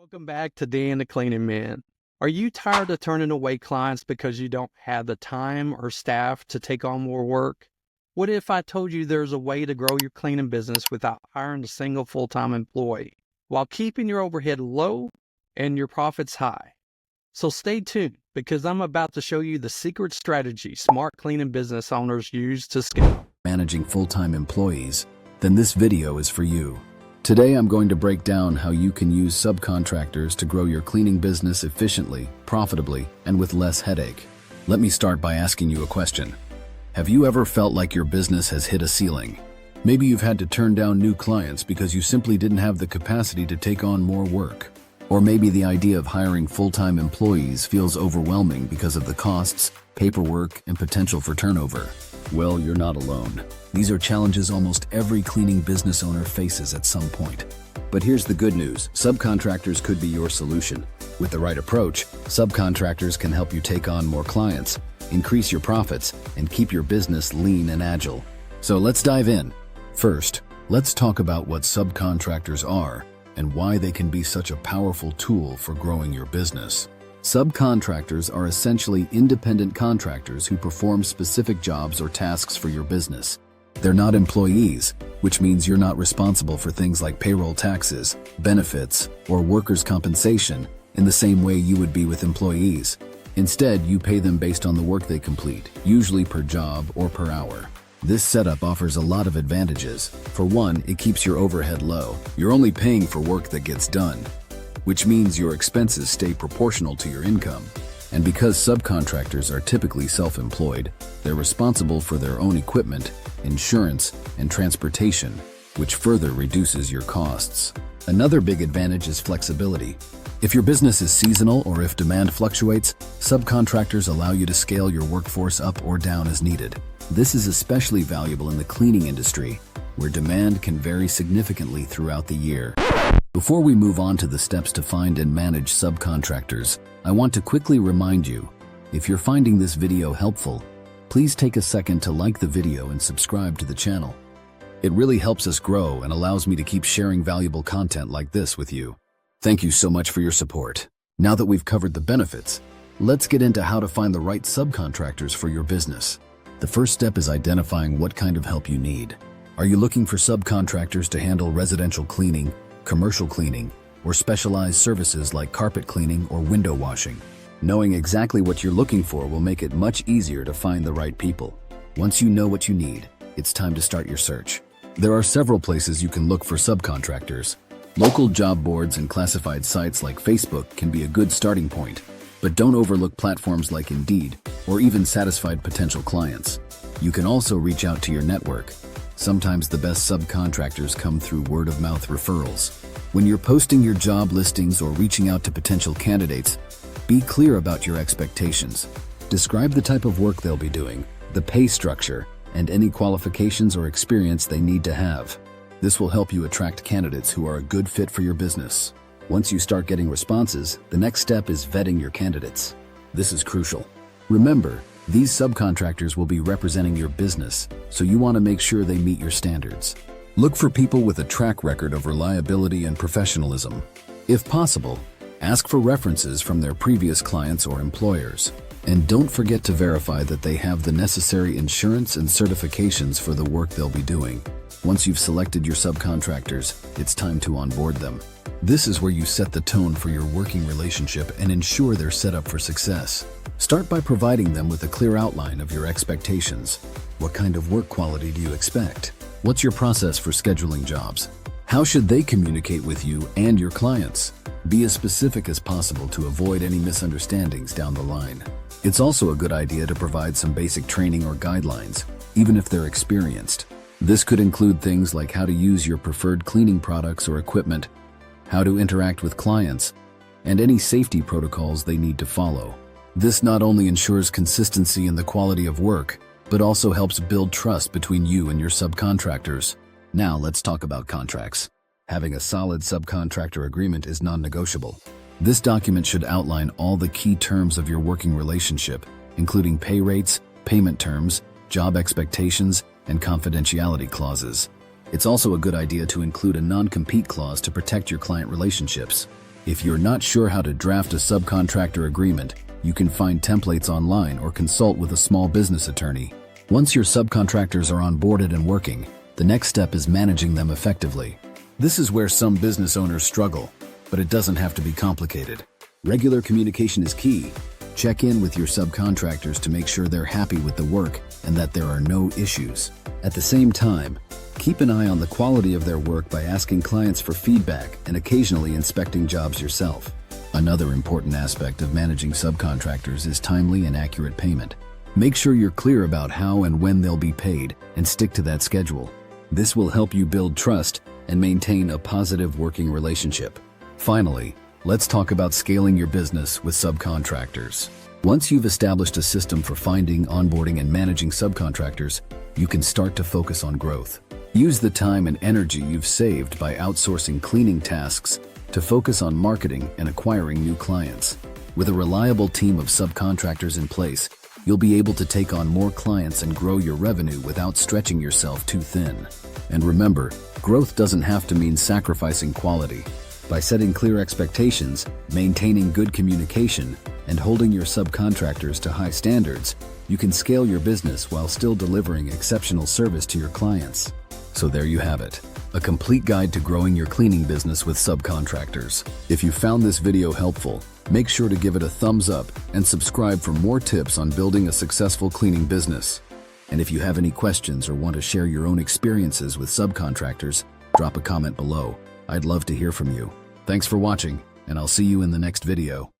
Welcome back to Dan the Cleaning Man. Are you tired of turning away clients because you don't have the time or staff to take on more work? What if I told you there's a way to grow your cleaning business without hiring a single full-time employee while keeping your overhead low and your profits high? So stay tuned because I'm about to show you the secret strategy smart cleaning business owners use to scale. Managing full-time employees, then this video is for you. Today I'm going to break down how you can use subcontractors to grow your cleaning business efficiently, profitably, and with less headache. Let me start by asking you a question. Have you ever felt like your business has hit a ceiling? Maybe you've had to turn down new clients because you simply didn't have the capacity to take on more work. Or maybe the idea of hiring full-time employees feels overwhelming because of the costs, paperwork, and potential for turnover. Well, you're not alone. These are challenges almost every cleaning business owner faces at some point. But here's the good news. Subcontractors could be your solution. With the right approach, subcontractors can help you take on more clients, increase your profits, and keep your business lean and agile. So let's dive in. First, let's talk about what subcontractors are and why they can be such a powerful tool for growing your business. Subcontractors are essentially independent contractors who perform specific jobs or tasks for your business. They're not employees, which means you're not responsible for things like payroll taxes, benefits, or workers' compensation in the same way you would be with employees. Instead, you pay them based on the work they complete, usually per job or per hour. This setup offers a lot of advantages. For one, it keeps your overhead low. You're only paying for work that gets done, which means your expenses stay proportional to your income. And because subcontractors are typically self-employed, they're responsible for their own equipment, insurance, and transportation, which further reduces your costs. Another big advantage is flexibility. If your business is seasonal or if demand fluctuates, subcontractors allow you to scale your workforce up or down as needed. This is especially valuable in the cleaning industry, where demand can vary significantly throughout the year. Before we move on to the steps to find and manage subcontractors, I want to quickly remind you, if you're finding this video helpful, please take a second to like the video and subscribe to the channel. It really helps us grow and allows me to keep sharing valuable content like this with you. Thank you so much for your support. Now that we've covered the benefits, let's get into how to find the right subcontractors for your business. The first step is identifying what kind of help you need. Are you looking for subcontractors to handle residential cleaning, commercial cleaning, or specialized services like carpet cleaning or window washing? Knowing exactly what you're looking for will make it much easier to find the right people. Once you know what you need, it's time to start your search. There are several places you can look for subcontractors. Local job boards and classified sites like Facebook can be a good starting point, but don't overlook platforms like Indeed or even satisfied potential clients. You can also reach out to your network. Sometimes the best subcontractors come through word-of-mouth referrals. When you're posting your job listings or reaching out to potential candidates, be clear about your expectations. Describe the type of work they'll be doing, the pay structure, and any qualifications or experience they need to have. This will help you attract candidates who are a good fit for your business. Once you start getting responses, the next step is vetting your candidates. This is crucial. Remember, these subcontractors will be representing your business, so you want to make sure they meet your standards. Look for people with a track record of reliability and professionalism. If possible, ask for references from their previous clients or employers. And don't forget to verify that they have the necessary insurance and certifications for the work they'll be doing. Once you've selected your subcontractors, it's time to onboard them. This is where you set the tone for your working relationship and ensure they're set up for success. Start by providing them with a clear outline of your expectations. What kind of work quality do you expect? What's your process for scheduling jobs? How should they communicate with you and your clients? Be as specific as possible to avoid any misunderstandings down the line. It's also a good idea to provide some basic training or guidelines, even if they're experienced. This could include things like how to use your preferred cleaning products or equipment, how to interact with clients, and any safety protocols they need to follow. This not only ensures consistency in the quality of work, but also helps build trust between you and your subcontractors. Now let's talk about contracts. Having a solid subcontractor agreement is non-negotiable. This document should outline all the key terms of your working relationship, including pay rates, payment terms, job expectations, and confidentiality clauses. It's also a good idea to include a non-compete clause to protect your client relationships. If you're not sure how to draft a subcontractor agreement, you can find templates online or consult with a small business attorney. Once your subcontractors are onboarded and working, the next step is managing them effectively. This is where some business owners struggle, but it doesn't have to be complicated. Regular communication is key. Check in with your subcontractors to make sure they're happy with the work and that there are no issues. At the same time, keep an eye on the quality of their work by asking clients for feedback and occasionally inspecting jobs yourself. Another important aspect of managing subcontractors is timely and accurate payment. Make sure you're clear about how and when they'll be paid and stick to that schedule. This will help you build trust and maintain a positive working relationship. Finally, let's talk about scaling your business with subcontractors. Once you've established a system for finding, onboarding, and managing subcontractors, you can start to focus on growth. Use the time and energy you've saved by outsourcing cleaning tasks to focus on marketing and acquiring new clients. With a reliable team of subcontractors in place, you'll be able to take on more clients and grow your revenue without stretching yourself too thin. And remember, growth doesn't have to mean sacrificing quality. By setting clear expectations, maintaining good communication, and holding your subcontractors to high standards, you can scale your business while still delivering exceptional service to your clients. So there you have it, a complete guide to growing your cleaning business with subcontractors. If you found this video helpful, make sure to give it a thumbs up and subscribe for more tips on building a successful cleaning business. And if you have any questions or want to share your own experiences with subcontractors, drop a comment below. I'd love to hear from you. Thanks for watching, and I'll see you in the next video.